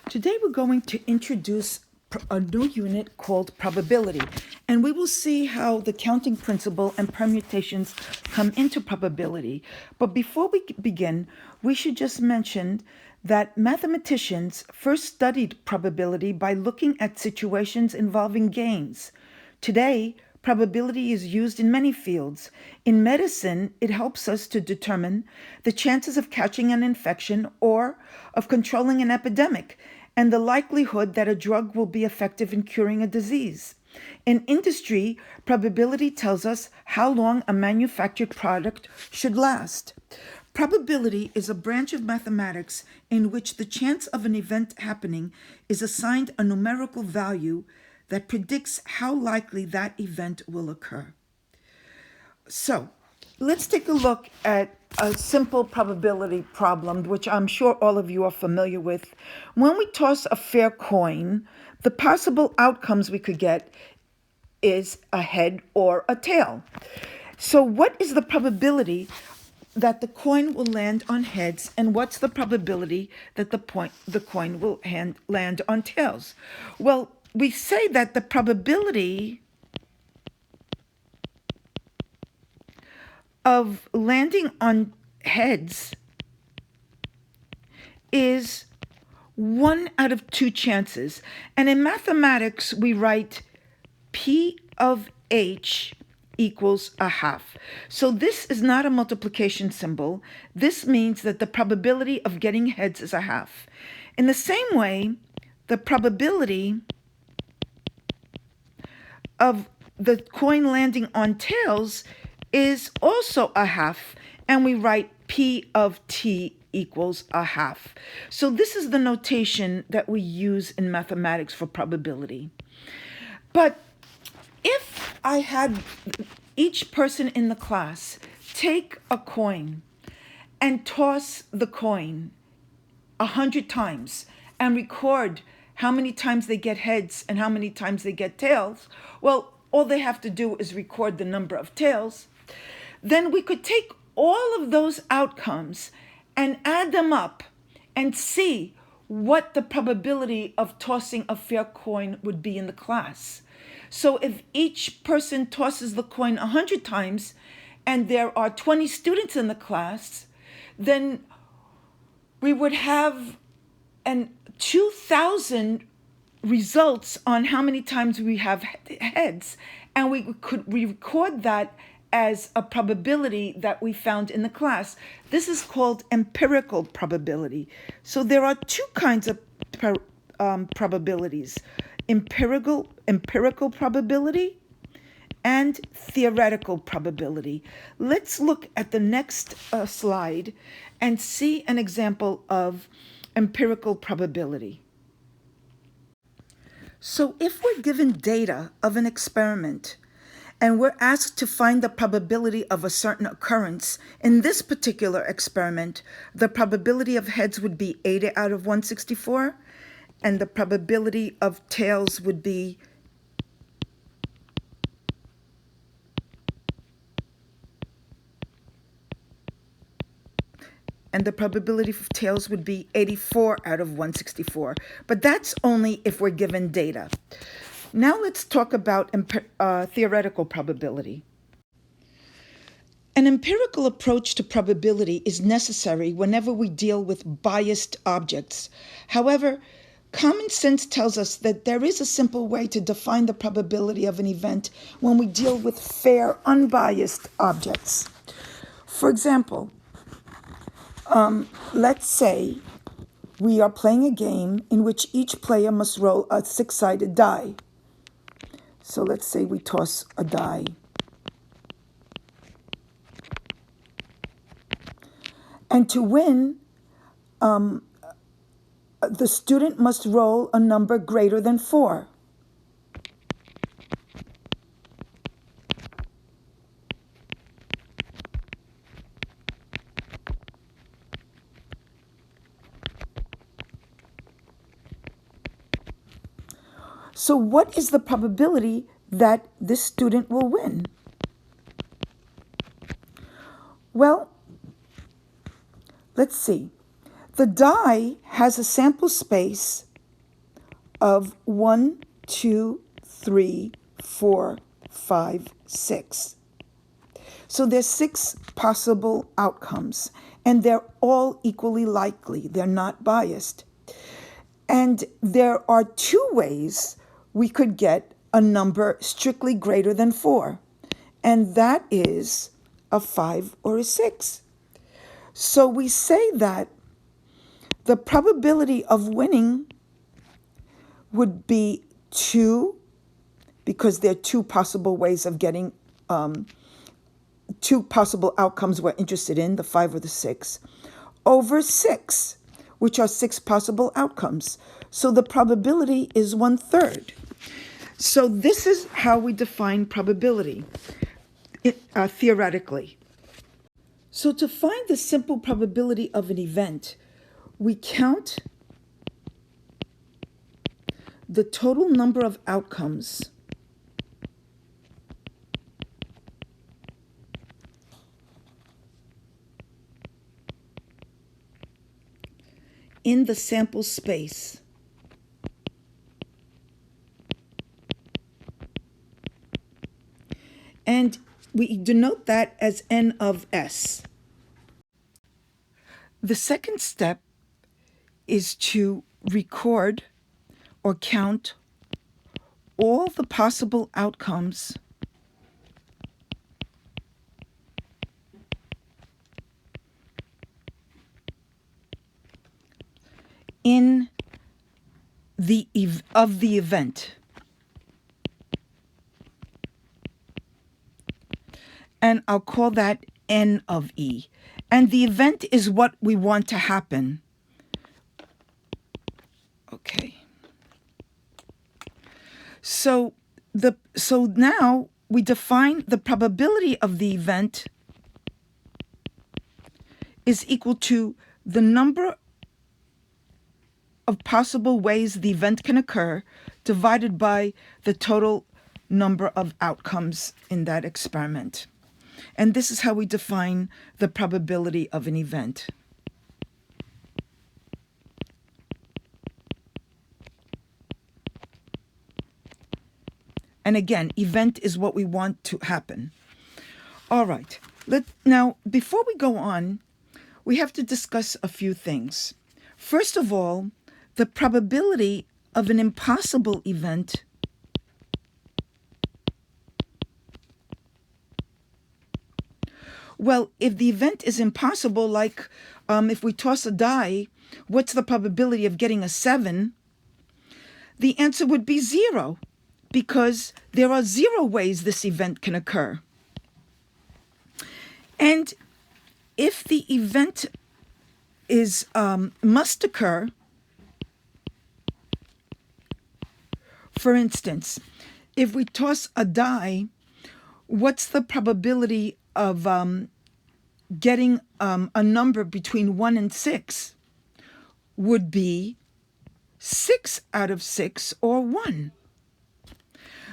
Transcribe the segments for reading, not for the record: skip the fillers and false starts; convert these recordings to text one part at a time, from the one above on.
Today we're going to introduce a new unit called probability, and we will see how the counting principle and permutations come into probability. But before we begin, we should just mention that mathematicians first studied probability by looking at situations involving gains. Today, probability is used in many fields. In medicine, it helps us to determine the chances of catching an infection or of controlling an epidemic, and the likelihood that a drug will be effective in curing a disease. In industry, probability tells us how long a manufactured product should last. Probability is a branch of mathematics in which the chance of an event happening is assigned a numerical value that predicts how likely that event will occur. So, let's take a look at a simple probability problem, which I'm sure all of you are familiar with. When we toss a fair coin, the possible outcomes we could get is a head or a tail. So what is the probability that the coin will land on heads, and what's the probability that the coin will land on tails? Well, we say that the probability of landing on heads is 1 out of 2 chances. And in mathematics, we write P of H equals a half. So this is not a multiplication symbol. This means that the probability of getting heads is a half. In the same way, the probability of the coin landing on tails is also a half, and we write P of T equals a half. So this is the notation that we use in mathematics for probability. But if I had each person in the class take a coin and toss the coin 100 times and record how many times they get heads and how many times they get tails, well, all they have to do is record the number of tails. Then we could take all of those outcomes and add them up and see what the probability of tossing a fair coin would be in the class. So if each person tosses the coin 100 times and there are 20 students in the class, then we would have 2,000 results on how many times we have heads, and we could record that as a probability that we found in the class. This is called empirical probability. So there are 2 kinds of probabilities: empirical probability and theoretical probability. Let's look at the next slide and see an example of empirical probability. So if we're given data of an experiment and we're asked to find the probability of a certain occurrence, in this particular experiment, the probability of heads would be 80 out of 164, and the probability of tails would be and the probability of tails would be 84 out of 164. But that's only if we're given data. Now let's talk about theoretical probability. An empirical approach to probability is necessary whenever we deal with biased objects. However, common sense tells us that there is a simple way to define the probability of an event when we deal with fair, unbiased objects. For example, let's say we are playing a game in which each player must roll a 6-sided die. So let's say we toss a die. And to win, the student must roll a number greater than 4. So what is the probability that this student will win? Well, let's see. The die has a sample space of 1, 2, 3, 4, 5, 6. So there's 6 possible outcomes, and they're all equally likely. They're not biased. And there are 2 ways we could get a number strictly greater than 4, and that is a 5 or a 6. So we say that the probability of winning would be 2, because there are 2 possible ways of getting 2 possible outcomes we're interested in, the 5 or the 6, over 6, which are 6 possible outcomes. So the probability is 1/3. So this is how we define probability, theoretically. So to find the simple probability of an event, we count the total number of outcomes in the sample space. And we denote that as n of s. The second step is to record or count all the possible outcomes in the event. And I'll call that n of e. And the event is what we want to happen. Okay. So now we define the probability of the event is equal to the number of possible ways the event can occur divided by the total number of outcomes in that experiment. And this is how we define the probability of an event. And again, event is what we want to happen. All right. Now, before we go on, we have to discuss a few things. First of all, the probability of an impossible event well, if the event is impossible, like if we toss a die, what's the probability of getting a 7? The answer would be 0, because there are 0 ways this event can occur. And if the event is must occur, for instance, if we toss a die, what's the probability of getting a number between 1 and 6? Would be 6 out of 6 or 1.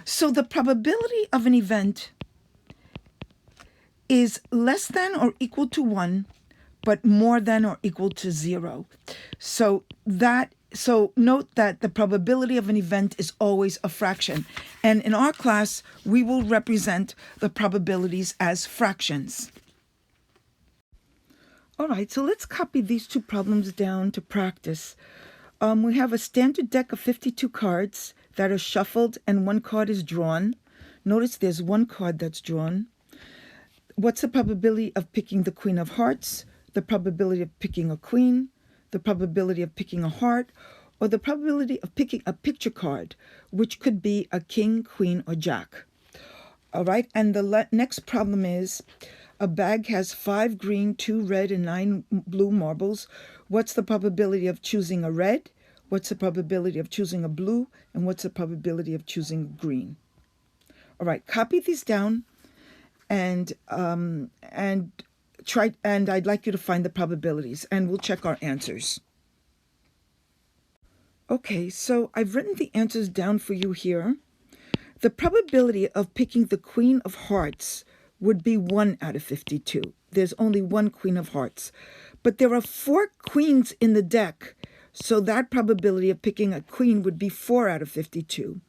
So the probability of an event is less than or equal to 1, but more than or equal to 0. So note that the probability of an event is always a fraction. And in our class, we will represent the probabilities as fractions. All right, so let's copy these 2 problems down to practice. We have a standard deck of 52 cards that are shuffled and 1 card is drawn. Notice there's 1 card that's drawn. What's the probability of picking the Queen of Hearts, the probability of picking a Queen, the probability of picking a heart, or the probability of picking a picture card, which could be a king, queen, or jack? All right, and the next problem is a bag has 5 green, 2 red, and 9 blue marbles. What's the probability of choosing a red? What's the probability of choosing a blue? And what's the probability of choosing green? All right, copy these down and I'd like you to find the probabilities, and we'll check our answers. Okay, so I've written the answers down for you here. The probability of picking the Queen of Hearts would be 1 out of 52. There's only 1 Queen of Hearts. But there are 4 queens in the deck, So that probability of picking a queen would be 4 out of 52.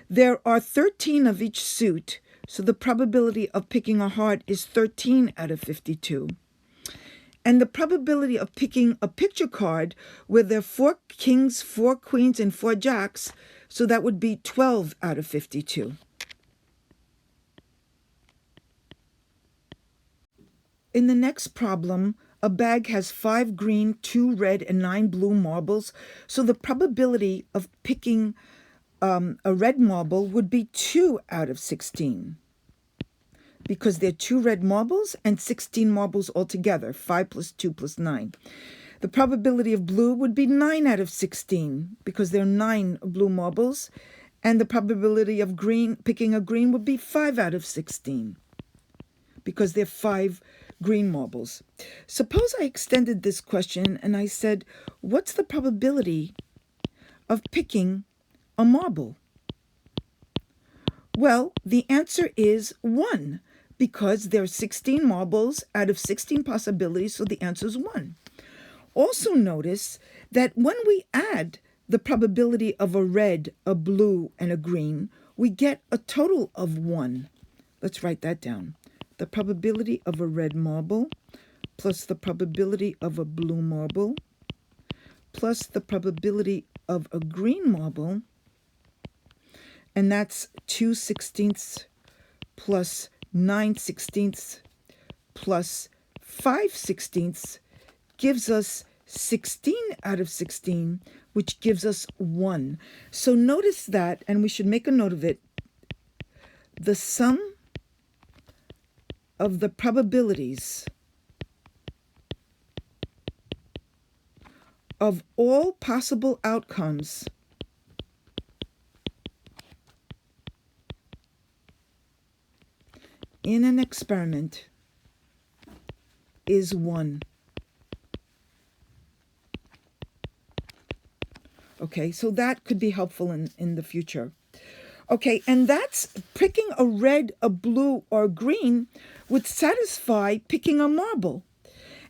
There are 13 of each suit, so the probability of picking a heart is 13 out of 52. And the probability of picking a picture card where there are 4 kings, 4 queens, and 4 jacks, so that would be 12 out of 52. In the next problem, a bag has 5 green, 2 red, and 9 blue marbles, so the probability of picking a red marble would be 2 out of 16. Because there are 2 red marbles and 16 marbles altogether, 5 plus 2 plus 9. The probability of blue would be 9 out of 16 because there are 9 blue marbles, and the probability of picking a green would be 5 out of 16 because there are 5 green marbles. Suppose I extended this question and I said, what's the probability of picking a marble? Well, the answer is 1. Because there are 16 marbles out of 16 possibilities, so the answer is 1. Also notice that when we add the probability of a red, a blue, and a green, we get a total of 1. Let's write that down. The probability of a red marble plus the probability of a blue marble plus the probability of a green marble, and that's 2/16 plus 9/16 plus 5/16 gives us 16 out of 16, which gives us 1. So notice that, and we should make a note of it, the sum of the probabilities of all possible outcomes in an experiment is 1. Okay, so that could be helpful in the future. Okay, and that's picking a red, a blue, or green would satisfy picking a marble.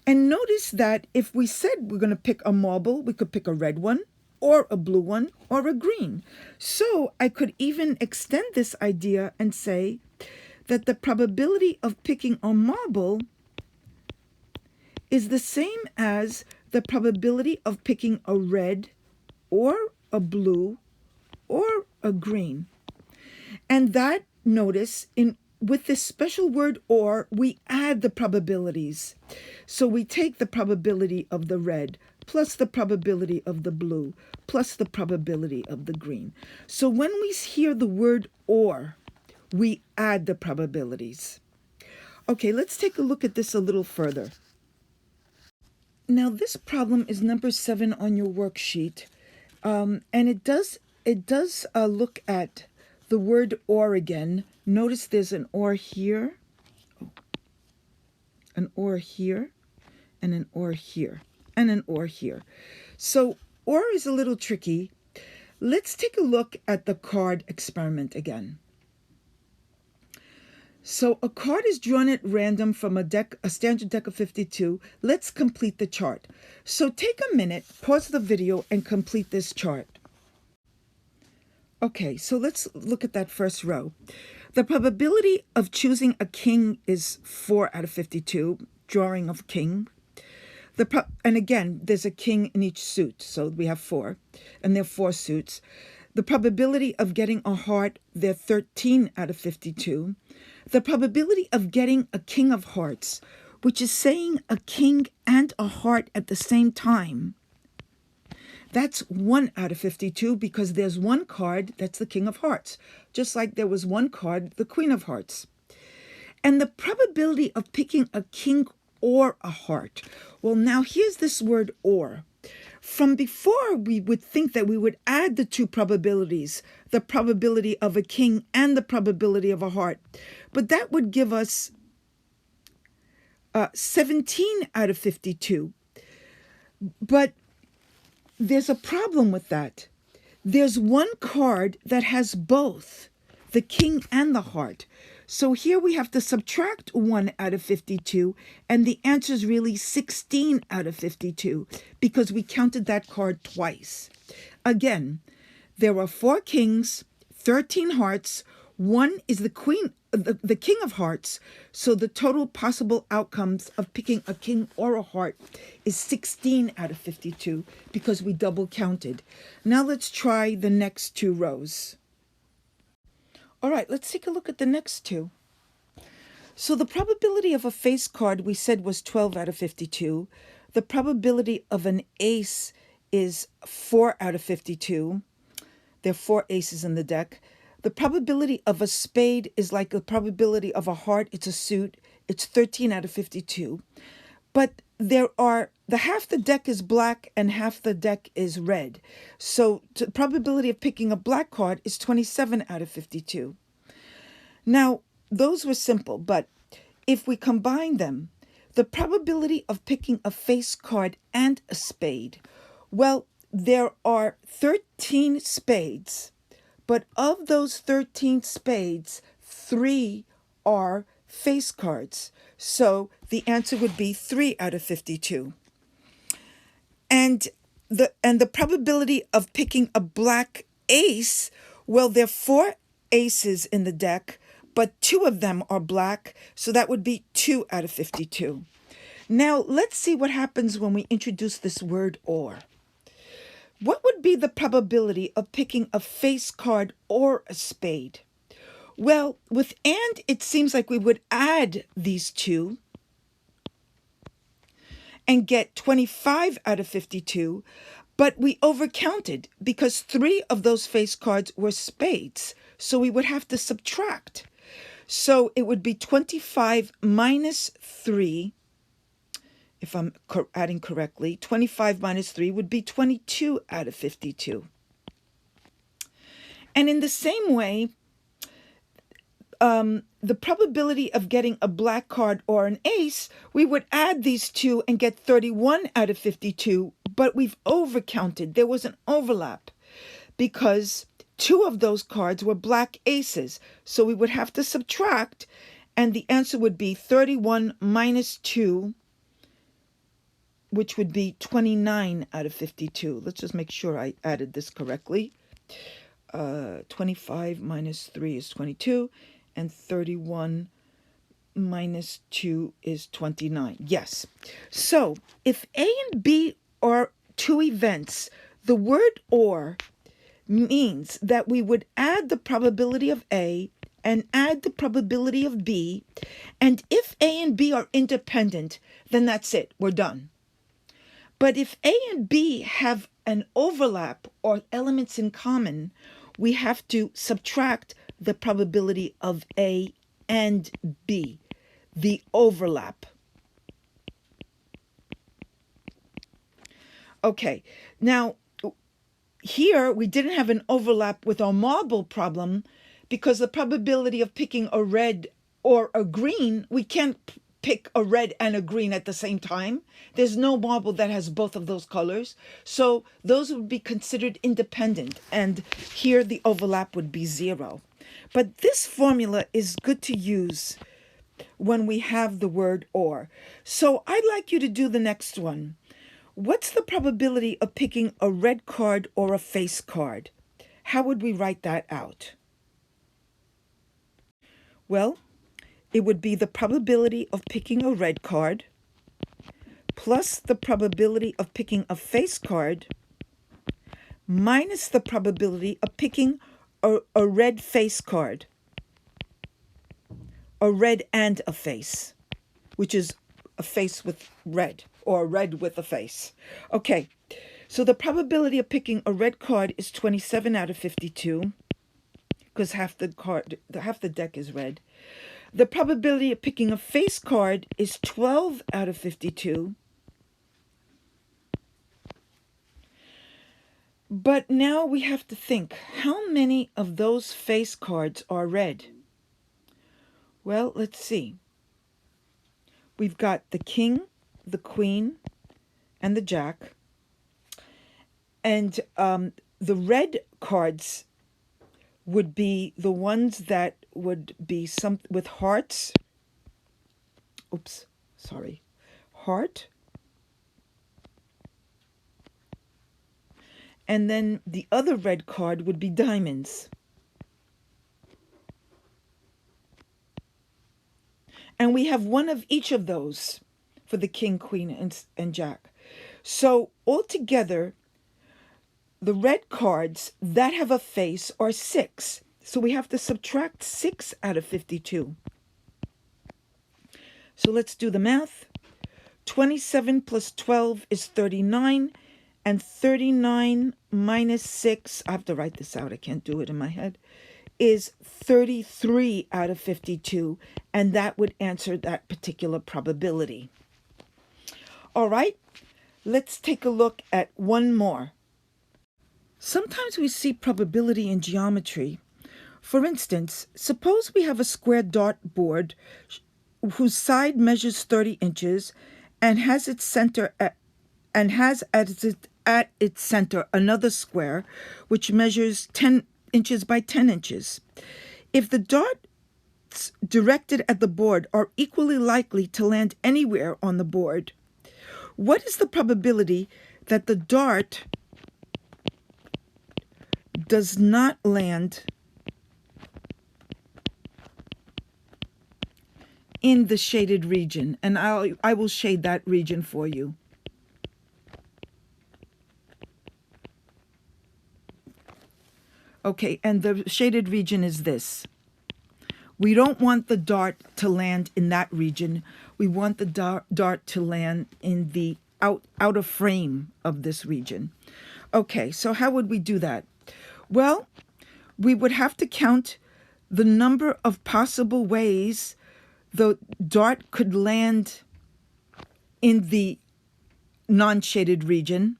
And notice that if we said we're going to pick a marble, we could pick a red one, or a blue one, or a green. So I could even extend this idea and say that the probability of picking a marble is the same as the probability of picking a red or a blue or a green. And that, notice, with this special word or, we add the probabilities. So we take the probability of the red plus the probability of the blue plus the probability of the green. So when we hear the word or, we add the probabilities. Okay, let's take a look at this a little further. Now this problem is number 7 on your worksheet, and it does look at the word or again. Notice there's an or here, an or here, and an or here, and an or here. So or is a little tricky. Let's take a look at the card experiment again. So a card is drawn at random from a standard deck of 52. Let's complete the chart. So take a minute, pause the video, and complete this chart. Okay, so let's look at that first row. The probability of choosing a king is 4 out of 52, drawing of king. And again, there's a king in each suit, so we have 4, and there are 4 suits. The probability of getting a heart, they're 13 out of 52. The probability of getting a king of hearts, which is saying a king and a heart at the same time, that's 1 out of 52 because there's one card that's the king of hearts, just like there was one card, the queen of hearts. And the probability of picking a king or a heart. Well, now here's this word or. From before, we would think that we would add the 2 probabilities, the probability of a king and the probability of a heart. But that would give us 17 out of 52. But there's a problem with that. There's one card that has both, the king and the heart. So here we have to subtract 1 out of 52, and the answer is really 16 out of 52 because we counted that card twice. Again, there are 4 kings, 13 hearts, 1 is the queen, the king of hearts, so the total possible outcomes of picking a king or a heart is 16 out of 52 because we double counted. Now let's try the next 2 rows. All right, let's take a look at the next 2. So the probability of a face card we said was 12 out of 52. The probability of an ace is 4 out of 52. There are 4 aces in the deck. The probability of a spade is like the probability of a heart. It's a suit. It's 13 out of 52. But the half the deck is black and half the deck is red. So the probability of picking a black card is 27 out of 52. Now, those were simple, but if we combine them, the probability of picking a face card and a spade, well, there are 13 spades, but of those 13 spades, 3 are face cards. So the answer would be 3 out of 52. And the probability of picking a black ace, well, there are 4 aces in the deck, but 2 of them are black, so that would be 2 out of 52. Now, let's see what happens when we introduce this word or. What would be the probability of picking a face card or a spade? Well, with and, it seems like we would add these 2 and get 25 out of 52, but we overcounted because 3 of those face cards were spades, so we would have to subtract. So it would be 25 minus 3, if I'm adding correctly. 25 minus 3 would be 22 out of 52. And in the same way, the probability of getting a black card or an ace, we would add these 2 and get 31 out of 52, but we've overcounted. There was an overlap because 2 of those cards were black aces, so we would have to subtract, and the answer would be 31 minus 2, which would be 29 out of 52. Let's just make sure I added this correctly. 25 minus 3 is 22, and 31 minus 2 is 29. Yes. So if A and B are 2 events, the word or means that we would add the probability of A and add the probability of B, and if A and B are independent, then that's it, we're done. But if A and B have an overlap or elements in common, we have to subtract the probability of A and B, the overlap. Okay, now here we didn't have an overlap with our marble problem because the probability of picking a red or a green, we can't pick a red and a green at the same time. There's no marble that has both of those colors. So those would be considered independent. And here the overlap would be 0. But this formula is good to use when we have the word or. So I'd like you to do the next one. What's the probability of picking a red card or a face card? How would we write that out? Well, it would be the probability of picking a red card plus the probability of picking a face card minus the probability of picking a red face card. A red and a face, which is a face with red or a red with a face. Okay, so the probability of picking a red card is 27 out of 52 because half the deck is red. The probability of picking a face card is 12 out of 52. But now we have to think, how many of those face cards are red? Well, let's see. We've got the king, the queen, and the jack. And the red cards would be the ones that would be some with hearts. Oops, sorry. Heart. And then the other red card would be diamonds. And we have one of each of those for the king, queen, and jack. So altogether, the red cards that have a face are 6. So we have to subtract 6 out of 52. So let's do the math. 27 plus 12 is 39. And 39 minus 6, I have to write this out, I can't do it in my head, is 33 out of 52. And that would answer that particular probability. All right, let's take a look at one more. Sometimes we see probability in geometry. For instance, suppose we have a square dartboard whose side measures 30 inches and has its center at its center another square which measures 10 inches by 10 inches. If the darts directed at the board are equally likely to land anywhere on the board, what is the probability that the dart does not land in the shaded region? And I will shade that region for you. Okay, and the shaded region is this. We don't want the dart to land in that region. We want the dart to land in the outer frame of this region. Okay, so how would we do that? Well, we would have to count the number of possible ways the dart could land in the non-shaded region.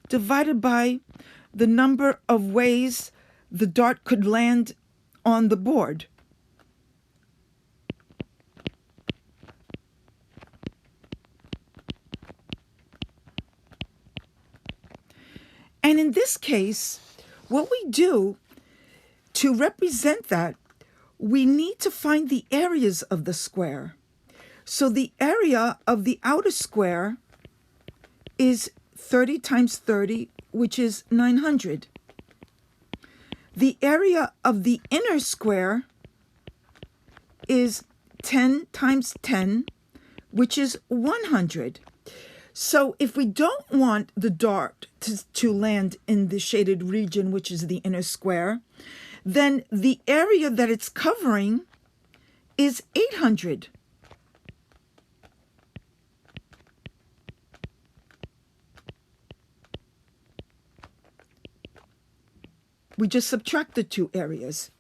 Divided by the number of ways the dart could land on the board. And in this case, what we do to represent that, we need to find the areas of the square. So the area of the outer square is 30 times 30, which is 900. The area of the inner square is 10 times 10, which is 100. So if we don't want the dart to land in the shaded region, which is the inner square, then the area that it's covering is 800. We just subtract the two areas.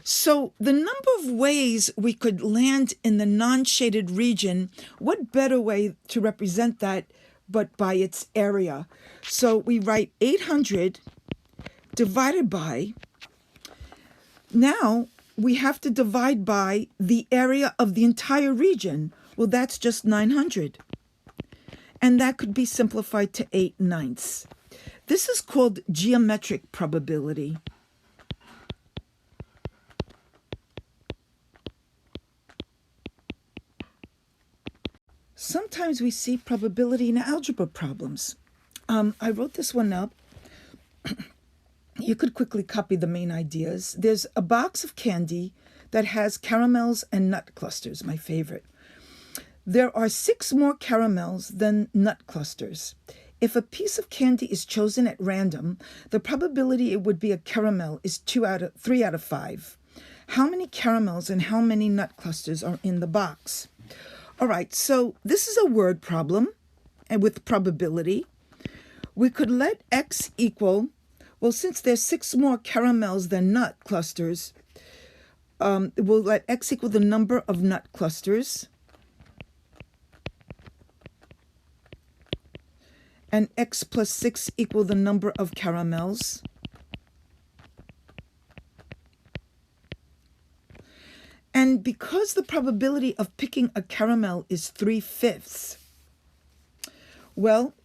So the number of ways we could land in the non-shaded region, what better way to represent that but by its area? So we write 800 divided by, now we have to divide by the area of the entire region. Well, that's just 900. And that could be simplified to 8/9. This is called geometric probability. Sometimes we see probability in algebra problems. I wrote this one up. You could quickly copy the main ideas. There's a box of candy that has caramels and nut clusters, my favorite. There are 6 more caramels than nut clusters. If a piece of candy is chosen at random, the probability it would be a caramel is 3 out of 5. How many caramels and how many nut clusters are in the box? All right, so this is a word problem, and with probability. We could let x equal, well, since there's 6 more caramels than nut clusters, we'll let x equal the number of nut clusters. And x plus 6 equal the number of caramels. And because the probability of picking a caramel is 3/5, well,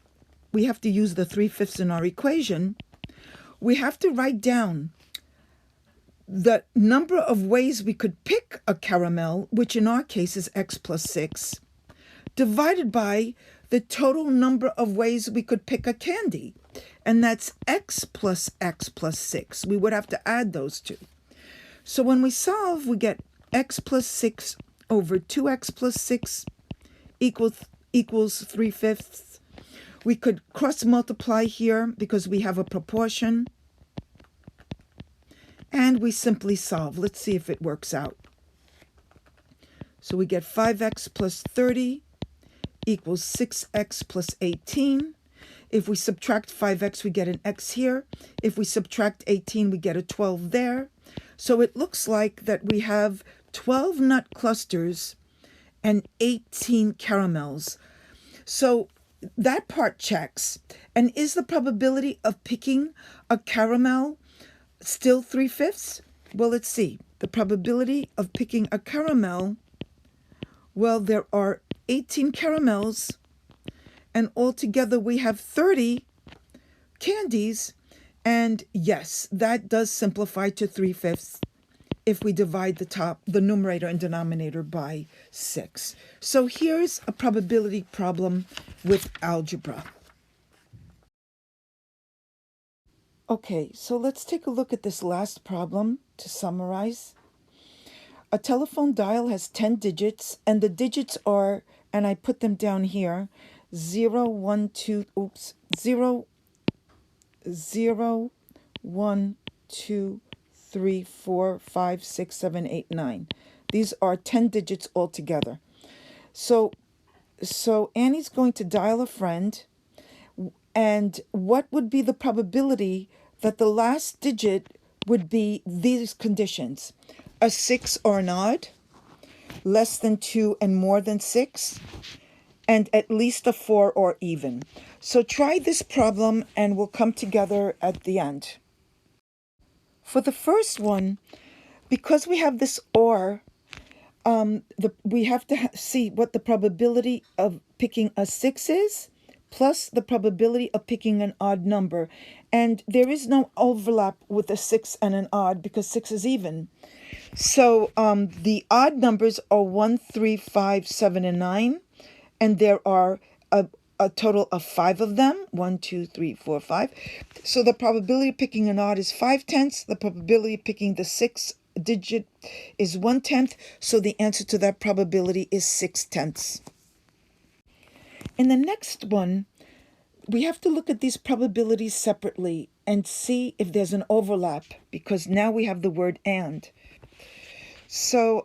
we have to use the 3/5 in our equation. we have to write down the number of ways we could pick a caramel, which in our case is x plus 6, divided by the total number of ways we could pick a candy. And that's x plus 6. We would have to add those two. So when we solve, we get x plus 6 over 2x plus 6 equals 3/5. We could cross multiply here because we have a proportion. And we simply solve. Let's see if it works out. So we get 5x plus 30 equals 6x plus 18. If we subtract 5x, we get an x here. If we subtract 18, we get a 12 there. So it looks like that we have 12 nut clusters and 18 caramels. So that part checks. And is the probability of picking a caramel still 3/5? Well, let's see. The probability of picking a caramel, well, there are 18 caramels, and altogether we have 30 candies. And yes, that does simplify to 3/5 if we divide the numerator and denominator by 6. So here's a probability problem with algebra. Okay, so let's take a look at this last problem to summarize. A telephone dial has 10 digits, and the digits are, and I put them down here, 0, 1, 2, 3, 4, 5, 6, 7, 8, 9. These are 10 digits altogether. So Annie's going to dial a friend, and what would be the probability that the last digit would be these conditions? A 6 or an odd, less than 2 and more than 6, and at least a 4 or even. So try this problem and we'll come together at the end. For the first one, because we have this or, we have to see what the probability of picking a 6 is, plus the probability of picking an odd number. And there is no overlap with a 6 and an odd because 6 is even. So the odd numbers are 1, 3, 5, 7, and 9. And there are a total of 5 of them. 1, 2, 3, 4, 5. So the probability of picking an odd is 5/10. The probability of picking the 6 digit is 1/10. So the answer to that probability is 6/10. In the next one, we have to look at these probabilities separately and see if there's an overlap, because now we have the word and. So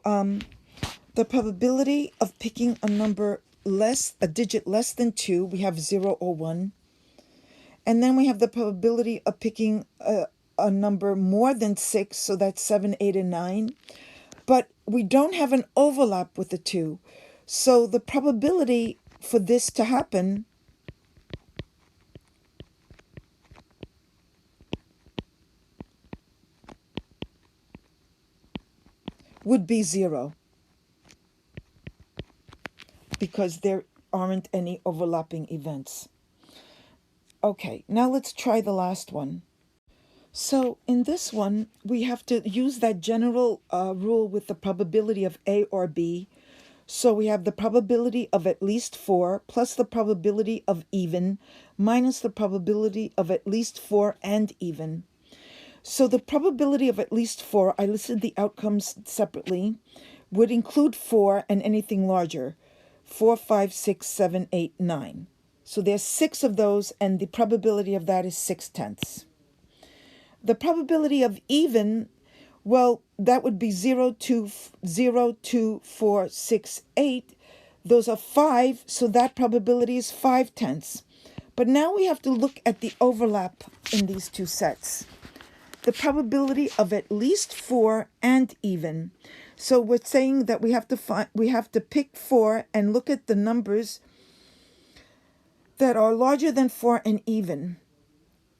the probability of picking a digit less than 2, we have 0 or 1. And then we have the probability of picking a number more than 6, so that's 7, 8, and 9. But we don't have an overlap with the 2. So the probability for this to happen would be 0, because there aren't any overlapping events. Okay, now let's try the last one. So in this one, we have to use that general rule with the probability of A or B. So we have the probability of at least 4 plus the probability of even minus the probability of at least 4 and even. So the probability of at least 4, I listed the outcomes separately, would include 4 and anything larger. 4, 5, 6, 7, 8, 9. So there's 6 of those, and the probability of that is 6/10. The probability of even, well, that would be 0, 2, 4, 6, 8. Those are 5, so that probability is 5/10. But now we have to look at the overlap in these two sets. The probability of at least 4 and even. So we're saying that we have to pick 4 and look at the numbers that are larger than 4 and even.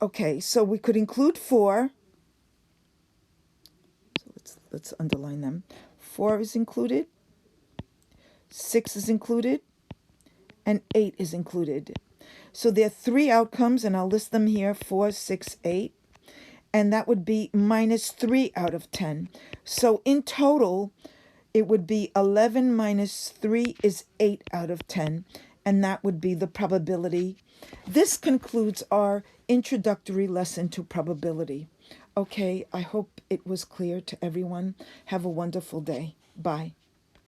Okay, so we could include 4. So let's underline them. 4 is included, 6 is included, and 8 is included. So there are 3 outcomes, and I'll list them here, 4, 6, 8. and that would be minus 3 out of 10. So in total, it would be 11 minus 3 is 8 out of 10, and that would be the probability. This concludes our introductory lesson to probability. Okay, I hope it was clear to everyone. Have a wonderful day. Bye.